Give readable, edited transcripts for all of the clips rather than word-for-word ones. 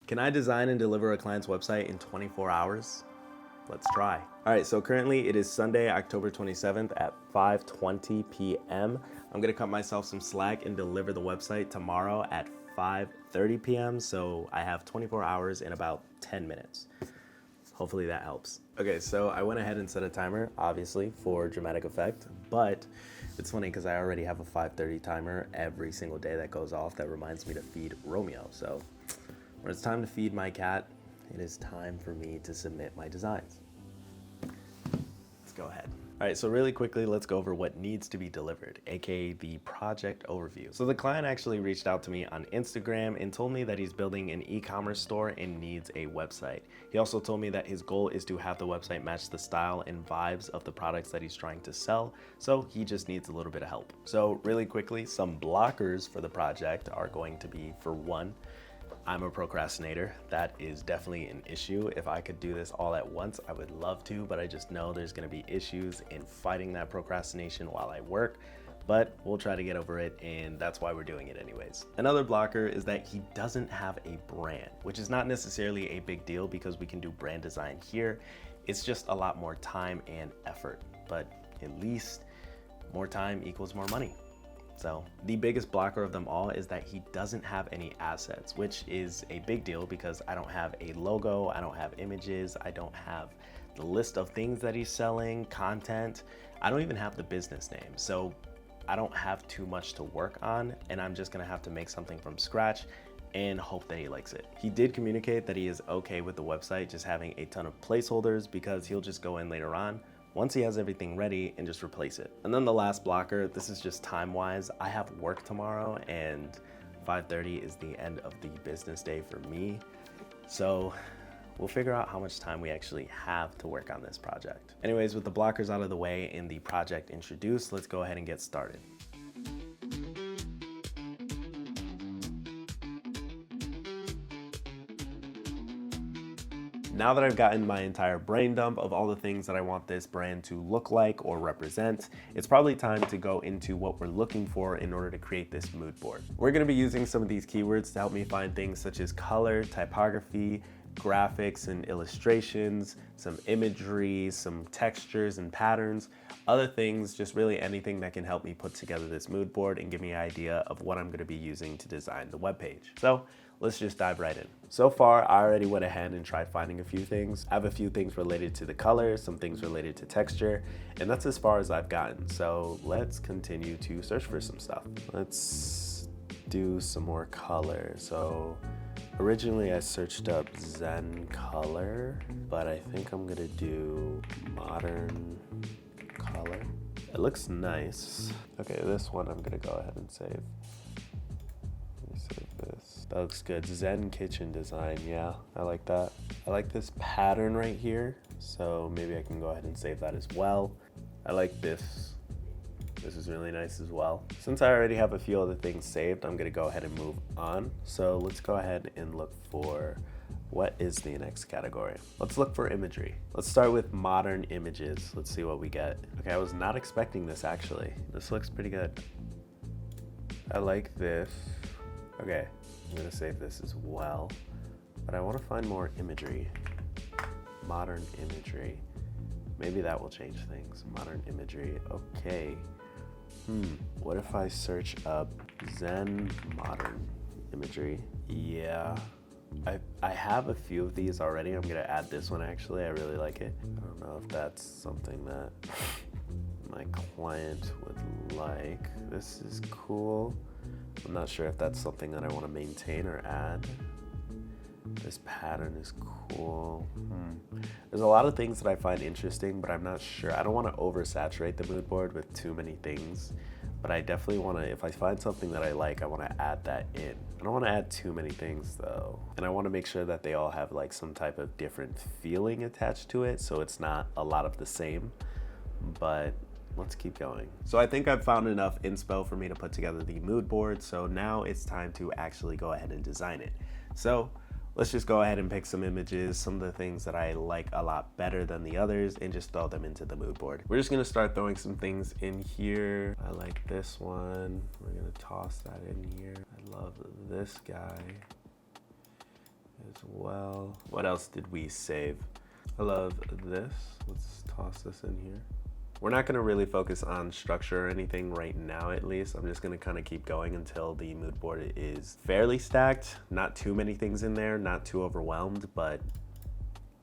Can I design and deliver a client's website in 24 hours? Let's try. All right, so currently it is Sunday, October 27th at 5:20 p.m. I'm gonna cut myself some slack and deliver the website tomorrow at 5:30 p.m. So I have 24 hours in about 10 minutes. Hopefully that helps. Okay, so I went ahead and set a timer, obviously, for dramatic effect, but it's funny because I already have a 5:30 timer every single day that goes off that reminds me to feed Romeo. So when it's time to feed my cat, it is time for me to submit my designs. Let's go ahead. All right, so really quickly, let's go over what needs to be delivered, aka the project overview. So the client actually reached out to me on Instagram and told me that he's building an e-commerce store and needs a website. He also told me that his goal is to have the website match the style and vibes of the products that he's trying to sell, so he just needs a little bit of help. So really quickly, some blockers for the project are going to be, for one, I'm a procrastinator. That is definitely an issue. If I could do this all at once, I would love to, but I just know there's gonna be issues in fighting that procrastination while I work, but we'll try to get over it, and that's why we're doing it anyways. Another blocker is that he doesn't have a brand, which is not necessarily a big deal because we can do brand design here. It's just a lot more time and effort, but at least more time equals more money. So the biggest blocker of them all is that he doesn't have any assets, which is a big deal because I don't have a logo, I don't have images, I don't have the list of things that he's selling, content. I don't even have the business name. So I don't have too much to work on, and I'm just gonna have to make something from scratch and hope that he likes it. He did communicate that he is okay with the website just having a ton of placeholders because he'll just go in later on once he has everything ready and just replace it. And then the last blocker, this is just time-wise. I have work tomorrow and 5:30 is the end of the business day for me. So we'll figure out how much time we actually have to work on this project. Anyways, with the blockers out of the way and the project introduced, let's go ahead and get started. Now that I've gotten my entire brain dump of all the things that I want this brand to look like or represent, it's probably time to go into what we're looking for in order to create this mood board. We're gonna be using some of these keywords to help me find things such as color, typography, graphics and illustrations, some imagery, some textures and patterns, other things, just really anything that can help me put together this mood board and give me an idea of what I'm gonna be using to design the webpage. So let's just dive right in. So far, I already went ahead and tried finding a few things. I have a few things related to the color, some things related to texture, and that's as far as I've gotten. So let's continue to search for some stuff. Let's do some more color. So originally I searched up Zen color, but I think I'm gonna do modern color. It looks nice. Okay, this one I'm gonna go ahead and save. Save this. That looks good. Zen kitchen design. Yeah, I like that. I like this pattern right here, so maybe I can go ahead and save that as well. I like this. This is really nice as well. Since I already have a few other things saved, I'm gonna go ahead and move on. So let's go ahead and look for what is the next category. Let's look for imagery. Let's start with modern images. Let's see what we get. Okay, I was not expecting this actually. This looks pretty good. I like this. Okay, I'm gonna save this as well, but I wanna find more imagery. Modern imagery. Maybe that will change things. Modern imagery, okay. What if I search up Zen modern imagery? Yeah, I have a few of these already. I'm gonna add this one actually, I really like it. I don't know if that's something that my client would like. This is cool. I'm not sure if that's something that I want to maintain or add. This pattern is cool. There's a lot of things that I find interesting, but I'm not sure. I don't want to oversaturate the mood board with too many things, but I definitely want to, if I find something that I like, I want to add that in. I don't want to add too many things though. And I want to make sure that they all have like some type of different feeling attached to it, so it's not a lot of the same, but let's keep going. So I think I've found enough inspo for me to put together the mood board, so now it's time to actually go ahead and design it. So let's just go ahead and pick some images, some of the things that I like a lot better than the others, and just throw them into the mood board. We're just gonna start throwing some things in here. I like this one. We're gonna toss that in here. I love this guy. as well. What else did we save? I love this. Let's toss this in here. We're not gonna really focus on structure or anything right now, at least. I'm just gonna kind of keep going until the mood board is fairly stacked. Not too many things in there, not too overwhelmed, but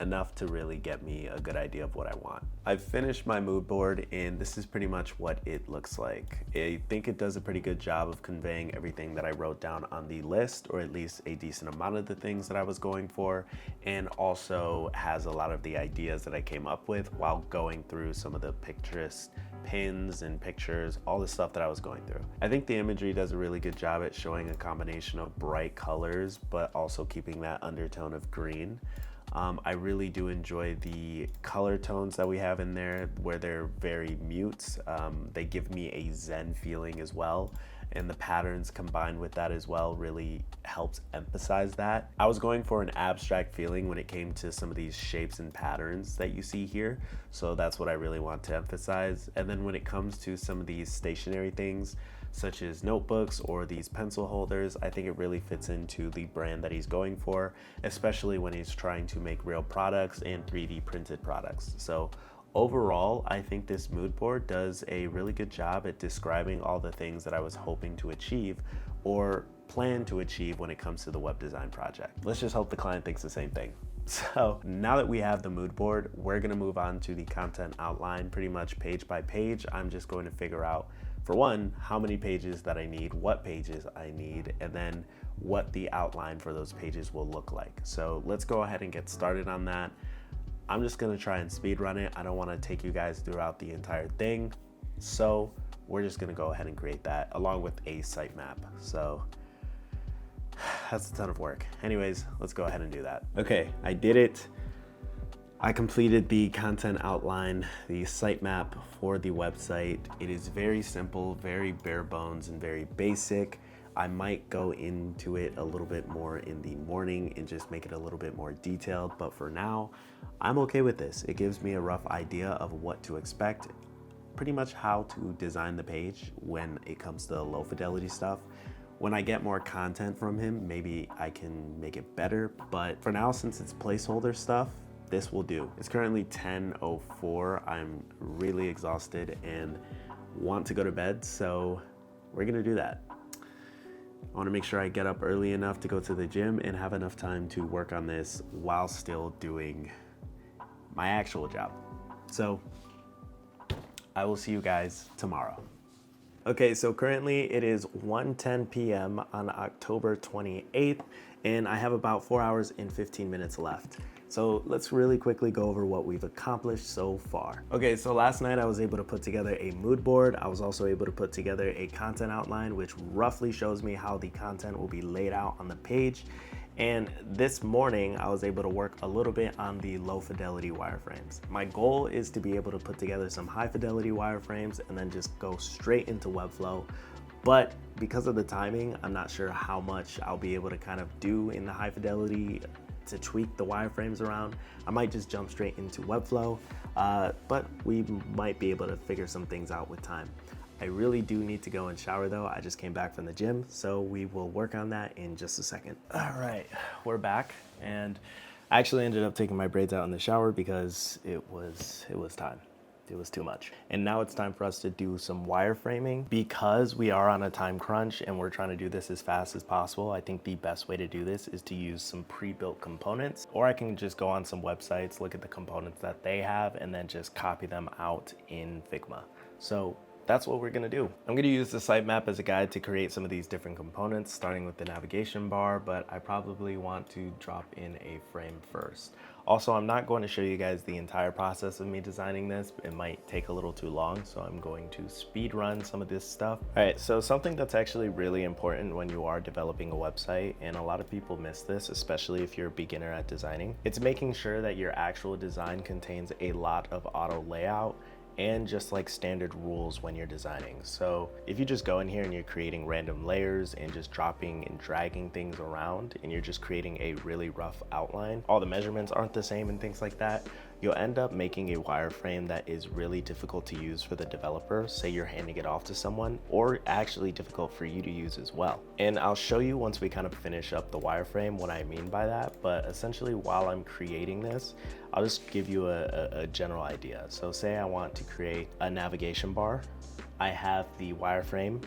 enough to really get me a good idea of what I want. I've finished my mood board and this is pretty much what it looks like. I think it does a pretty good job of conveying everything that I wrote down on the list, or at least a decent amount of the things that I was going for, and also has a lot of the ideas that I came up with while going through some of the Pinterest pins and pictures, all the stuff that I was going through. I think the imagery does a really good job at showing a combination of bright colors, but also keeping that undertone of green. I really do enjoy the color tones that we have in there where they're very mute. They give me a zen feeling as well. And the patterns combined with that as well really helps emphasize that. I was going for an abstract feeling when it came to some of these shapes and patterns that you see here. So that's what I really want to emphasize. And then when it comes to some of these stationary things, such as notebooks or these pencil holders, I think it really fits into the brand that he's going for, especially when he's trying to make real products and 3D printed products. So overall, I think this mood board does a really good job at describing all the things that I was hoping to achieve or plan to achieve when it comes to the web design project. Let's just hope the client thinks the same thing. So now that we have the mood board, we're gonna move on to the content outline pretty much page by page. I'm just going to figure out, for one, how many pages that I need, what pages I need, and then what the outline for those pages will look like. So let's go ahead and get started on that. I'm just gonna try and speed run it. I don't wanna take you guys throughout the entire thing. So we're just gonna go ahead and create that along with a sitemap. So that's a ton of work. Anyways, let's go ahead and do that. Okay, I did it. I completed the content outline, the sitemap for the website. It is very simple, very bare bones, and very basic. I might go into it a little bit more in the morning and just make it a little bit more detailed, but for now, I'm okay with this. It gives me a rough idea of what to expect, pretty much how to design the page when it comes to the low fidelity stuff. When I get more content from him, maybe I can make it better, but for now, since it's placeholder stuff, this will do. It's currently 10:04. I'm really exhausted and want to go to bed, so we're gonna do that. I wanna make sure I get up early enough to go to the gym and have enough time to work on this while still doing my actual job. So I will see you guys tomorrow. Okay, so currently it is 1:10 p.m. on October 28th, and I have about 4 hours and 15 minutes left. So let's really quickly go over what we've accomplished so far. Okay, so last night I was able to put together a mood board. I was also able to put together a content outline, which roughly shows me how the content will be laid out on the page. And this morning, I was able to work a little bit on the low fidelity wireframes. My goal is to be able to put together some high fidelity wireframes and then just go straight into Webflow. But because of the timing, I'm not sure how much I'll be able to kind of do in the high fidelity to tweak the wireframes around. I might just jump straight into Webflow, but we might be able to figure some things out with time. I really do need to go and shower though. I just came back from the gym, so we will work on that in just a second. All right, we're back, and I actually ended up taking my braids out in the shower because it was time. It was too much. And now it's time for us to do some wireframing. Because we are on a time crunch and we're trying to do this as fast as possible, I think the best way to do this is to use some pre-built components, or I can just go on some websites, look at the components that they have, and then just copy them out in Figma. So that's what we're gonna do. I'm gonna use the sitemap as a guide to create some of these different components, starting with the navigation bar, but I probably want to drop in a frame first. Also, I'm not going to show you guys the entire process of me designing this. It might take a little too long, so I'm going to speed run some of this stuff. All right, so something that's actually really important when you are developing a website, and a lot of people miss this, especially if you're a beginner at designing, it's making sure that your actual design contains a lot of auto layout and just like standard rules when you're designing. So if you just go in here and you're creating random layers and just dropping and dragging things around and you're just creating a really rough outline, all the measurements aren't the same and things like that, you'll end up making a wireframe that is really difficult to use for the developer, say you're handing it off to someone, or actually difficult for you to use as well. And I'll show you once we kind of finish up the wireframe what I mean by that, but essentially while I'm creating this, I'll just give you a general idea. So say I want to create a navigation bar. I have the wireframe,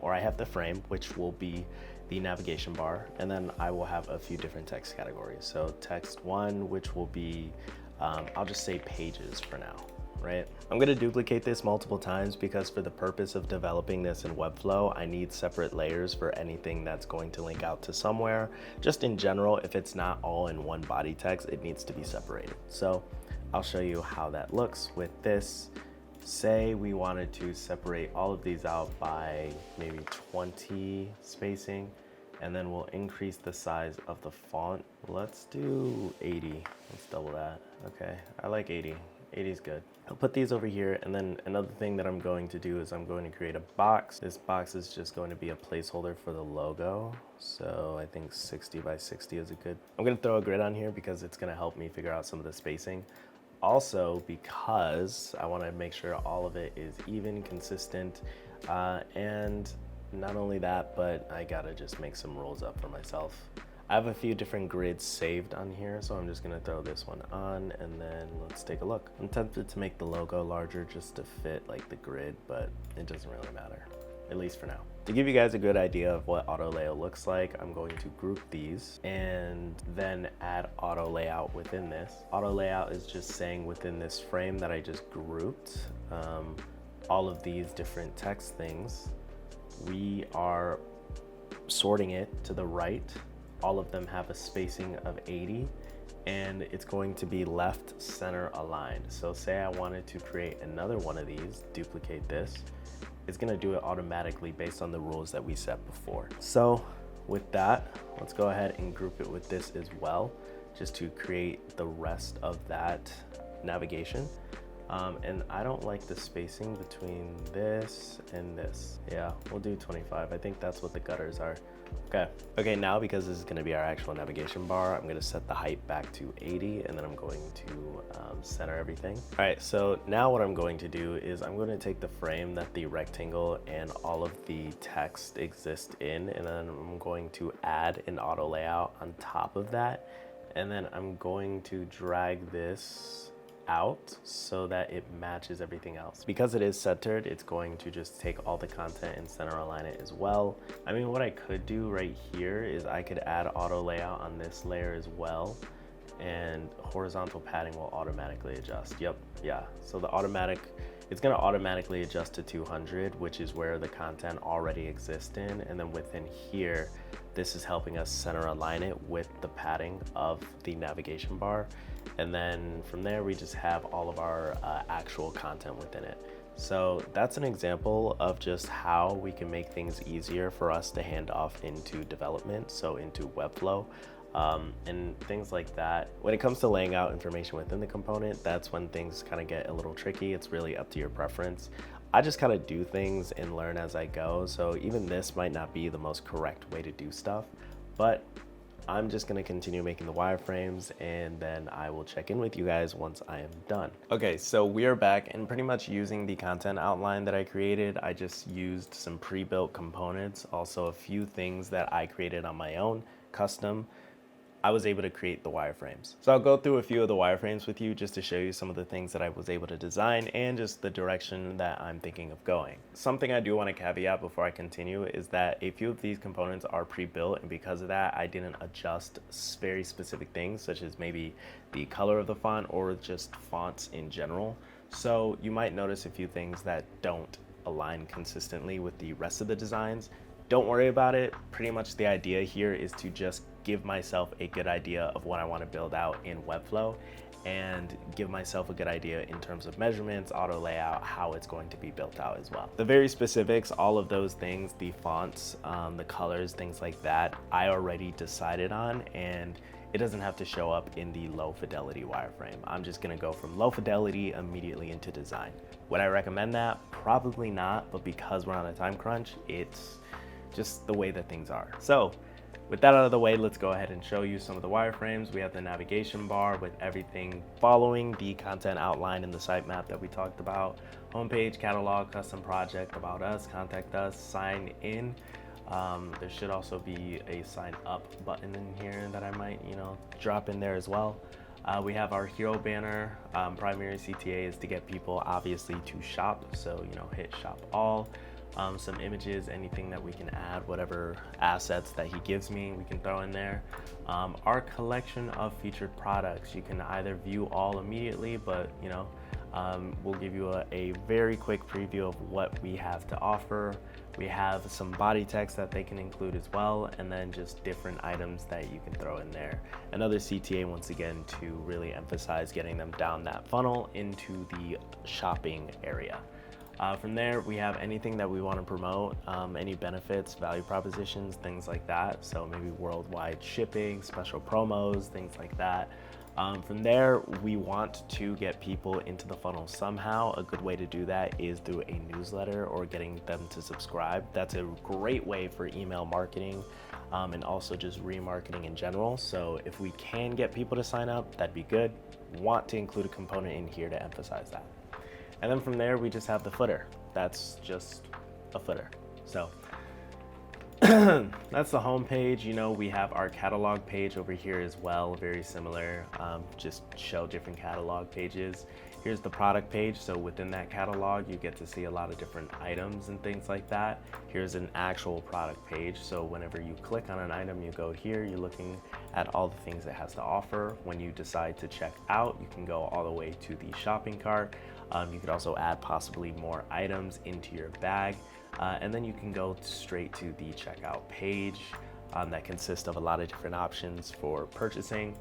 or I have the frame, which will be the navigation bar, and then I will have a few different text categories. So text 1, which will be, I'll just say pages for now, right? I'm gonna duplicate this multiple times because for the purpose of developing this in Webflow, I need separate layers for anything that's going to link out to somewhere. Just in general, if it's not all in one body text, it needs to be separated. So I'll show you how that looks with this. Say we wanted to separate all of these out by maybe 20 spacing, and then we'll increase the size of the font. Let's do 80, let's double that. Okay, I like 80, 80 is good. I'll put these over here, and then another thing that I'm going to do is I'm going to create a box. This box is just going to be a placeholder for the logo. So I think 60 by 60 is a good. I'm gonna throw a grid on here because it's gonna help me figure out some of the spacing. Also, because I want to make sure all of it is even, consistent, and not only that, but I gotta just make some rules up for myself. I have a few different grids saved on here, so I'm just gonna throw this one on, and then let's take a look. I'm tempted to make the logo larger just to fit like the grid, but it doesn't really matter, at least for now. To give you guys a good idea of what auto layout looks like, I'm going to group these and then add auto layout within this. Auto layout is just saying within this frame that I just grouped all of these different text things, we are sorting it to the right. All of them have a spacing of 80, and it's going to be left center aligned. So say I wanted to create another one of these, duplicate this, it's gonna do it automatically based on the rules that we set before. So with that, let's go ahead and group it with this as well, just to create the rest of that navigation. And I don't like the spacing between this and this. Yeah, we'll do 25. I think that's what the gutters are. Okay, now because this is gonna be our actual navigation bar, I'm gonna set the height back to 80, and then I'm going to center everything. All right, so now what I'm going to do is I'm going to take the frame that the rectangle and all of the text exist in, and then I'm going to add an auto layout on top of that. And then I'm going to drag this out so that it matches everything else. Because it is centered, it's going to just take all the content and center align it as well. I mean, what I could do right here is I could add auto layout on this layer as well, and horizontal padding will automatically adjust. Yep, yeah, so it's gonna automatically adjust to 200, which is where the content already exists in, and then within here, this is helping us center align it with the padding of the navigation bar. And then from there, we just have all of our actual content within it. So that's an example of just how we can make things easier for us to hand off into development, so into Webflow. And things like that. When it comes to laying out information within the component, that's when things kind of get a little tricky. It's really up to your preference. I just kind of do things and learn as I go. So even this might not be the most correct way to do stuff, but I'm just gonna continue making the wireframes, and then I will check in with you guys once I am done. Okay, so we are back, and pretty much using the content outline that I created, I just used some pre-built components, also a few things that I created on my own, custom. I was able to create the wireframes. So I'll go through a few of the wireframes with you just to show you some of the things that I was able to design and just the direction that I'm thinking of going. Something I do want to caveat before I continue is that a few of these components are pre-built, and because of that, I didn't adjust very specific things, such as maybe the color of the font or just fonts in general. So you might notice a few things that don't align consistently with the rest of the designs. Don't worry about it. Pretty much the idea here is to just give myself a good idea of what I want to build out in Webflow, and give myself a good idea in terms of measurements, auto layout, how it's going to be built out as well. The very specifics, all of those things, the fonts, the colors, things like that, I already decided on, and it doesn't have to show up in the low fidelity wireframe. I'm just gonna go from low fidelity immediately into design. Would I recommend that? Probably not, but because we're on a time crunch, it's just the way that things are. So With that out of the way, let's go ahead and show you some of the wireframes. We have the navigation bar with everything following the content outline in the sitemap that we talked about. Homepage, catalog, custom project, about us, contact us, sign in. There should also be a sign up button in here that I might, drop in there as well. We have our hero banner. Primary CTA is to get people obviously to shop. So, hit shop all. Some images, anything that we can add, whatever assets that he gives me, we can throw in there. Our collection of featured products, you can either view all immediately, but we'll give you a very quick preview of what we have to offer. We have some body text that they can include as well, and then just different items that you can throw in there. Another CTA, once again, to really emphasize getting them down that funnel into the shopping area. From there, we have anything that we want to promote, any benefits, value propositions, things like that. So maybe worldwide shipping, special promos, things like that. From there, we want to get people into the funnel somehow. A good way to do that is through a newsletter or getting them to subscribe. That's a great way for email marketing and also just remarketing in general. So if we can get people to sign up, that'd be good. Want to include a component in here to emphasize that. And then from there, we just have the footer. That's just a footer. So that's the home page. We have our catalog page over here as well, very similar, just show different catalog pages. Here's the product page. So within that catalog, you get to see a lot of different items and things like that. Here's an actual product page. So whenever you click on an item, you go here, you're looking at all the things it has to offer. When you decide to check out, you can go all the way to the shopping cart. You could also add possibly more items into your bag. And then you can go straight to the checkout page that consists of a lot of different options for purchasing.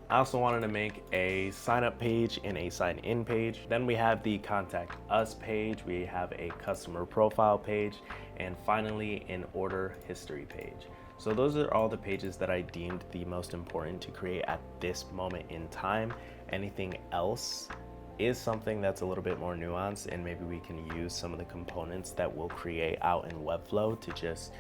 I also wanted to make a sign up page and a sign in page. Then we have the contact us page. We have a customer profile page, and finally an order history page. So those are all the pages that I deemed the most important to create at this moment in time. Anything else is something that's a little bit more nuanced, and maybe we can use some of the components that we'll create out in Webflow to just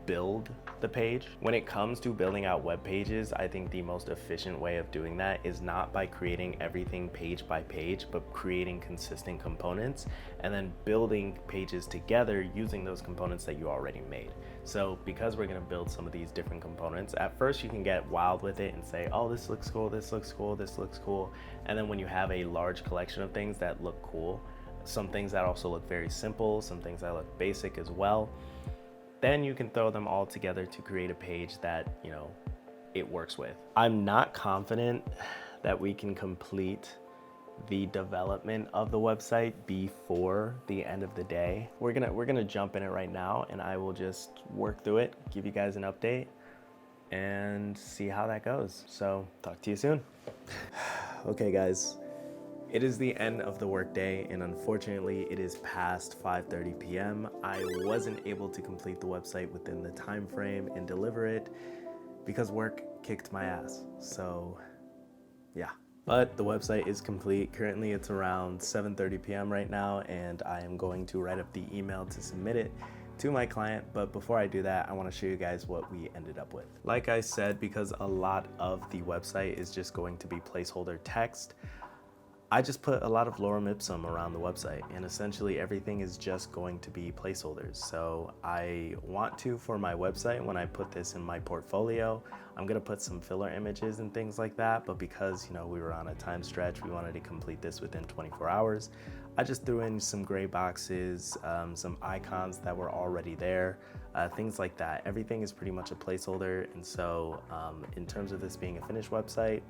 build the page. When it comes to building out web pages, I think the most efficient way of doing that is not by creating everything page by page, but creating consistent components and then building pages together using those components that you already made. So because we're going to build some of these different components, at first you can get wild with it and say, oh, this looks cool, this looks cool, this looks cool. And then when you have a large collection of things that look cool, some things that also look very simple, some things that look basic as well, then you can throw them all together to create a page that, it works with. I'm not confident that we can complete the development of the website before the end of the day. We're gonna jump in it right now, and I will just work through it, give you guys an update, and see how that goes. So talk to you soon. Okay guys, it is the end of the workday, and unfortunately it is past 5:30 p.m. I wasn't able to complete the website within the time frame and deliver it because work kicked my ass. So yeah, but the website is complete. Currently it's around 7:30 p.m. right now, and I am going to write up the email to submit it to my client. But before I do that, I want to show you guys what we ended up with. Like I said, because a lot of the website is just going to be placeholder text, I just put a lot of lorem ipsum around the website, and essentially everything is just going to be placeholders. So I want to, for my website, when I put this in my portfolio, I'm gonna put some filler images and things like that, but because we were on a time stretch, we wanted to complete this within 24 hours, I just threw in some gray boxes, some icons that were already there, things like that. Everything is pretty much a placeholder, and so in terms of this being a finished website,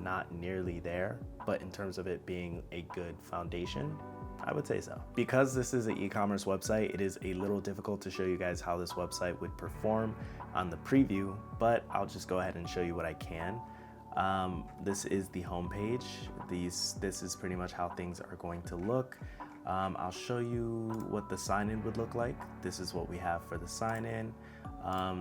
not nearly there, but in terms of it being a good foundation, I would say so. Because this is an e-commerce website, it is a little difficult to show you guys how this website would perform on the preview, but I'll just go ahead and show you what I can. This is the home page. This is pretty much how things are going to look. I'll show you what the sign-in would look like. This is what we have for the sign-in.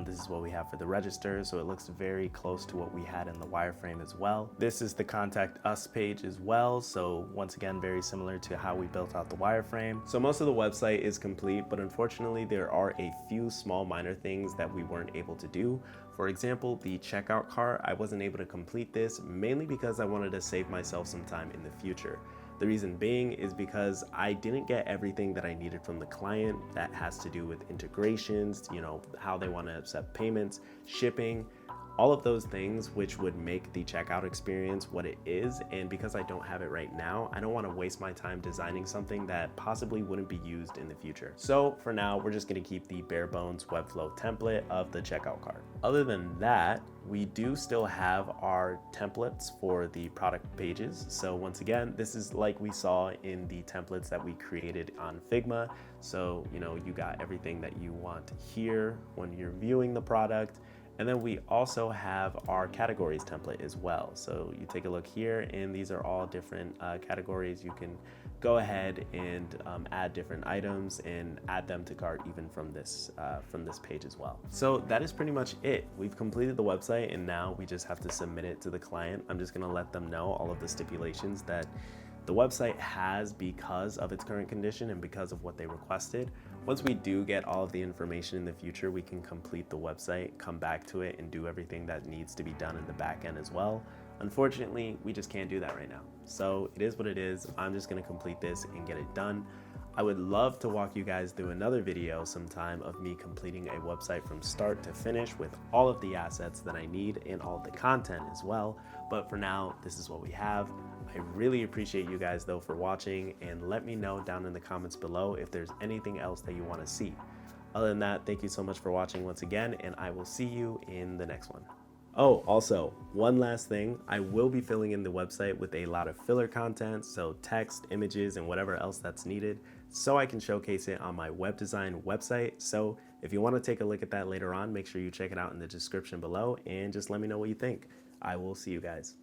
This is what we have for the register, so it looks very close to what we had in the wireframe as well. This is the contact us page as well, so once again, very similar to how we built out the wireframe. So most of the website is complete, but unfortunately there are a few small minor things that we weren't able to do. For example, the checkout cart, I wasn't able to complete this mainly because I wanted to save myself some time in the future. The reason being is because I didn't get everything that I needed from the client that has to do with integrations, how they want to accept payments, shipping, all of those things which would make the checkout experience what it is. And because I don't have it right now, I don't want to waste my time designing something that possibly wouldn't be used in the future. So for now, we're just going to keep the bare bones Webflow template of the checkout cart. Other than that, we do still have our templates for the product pages. So once again, this is like we saw in the templates that we created on Figma. So, you got everything that you want here when you're viewing the product. And then we also have our categories template as well. So you take a look here, and these are all different categories. You can go ahead and add different items and add them to cart even from this page as well. So that is pretty much it. We've completed the website, and now we just have to submit it to the client. I'm just gonna let them know all of the stipulations that the website has because of its current condition and because of what they requested. Once we do get all of the information in the future, we can complete the website, come back to it, and do everything that needs to be done in the back end as well. Unfortunately, we just can't do that right now. So it is what it is. I'm just gonna complete this and get it done. I would love to walk you guys through another video sometime of me completing a website from start to finish with all of the assets that I need and all of the content as well. But for now, this is what we have. I really appreciate you guys though for watching, and let me know down in the comments below if there's anything else that you want to see. Other than that, thank you so much for watching once again, and I will see you in the next one. Oh, also, one last thing, I will be filling in the website with a lot of filler content, so text, images, and whatever else that's needed, so I can showcase it on my web design website. So if you want to take a look at that later on, make sure you check it out in the description below, and just let me know what you think. I will see you guys.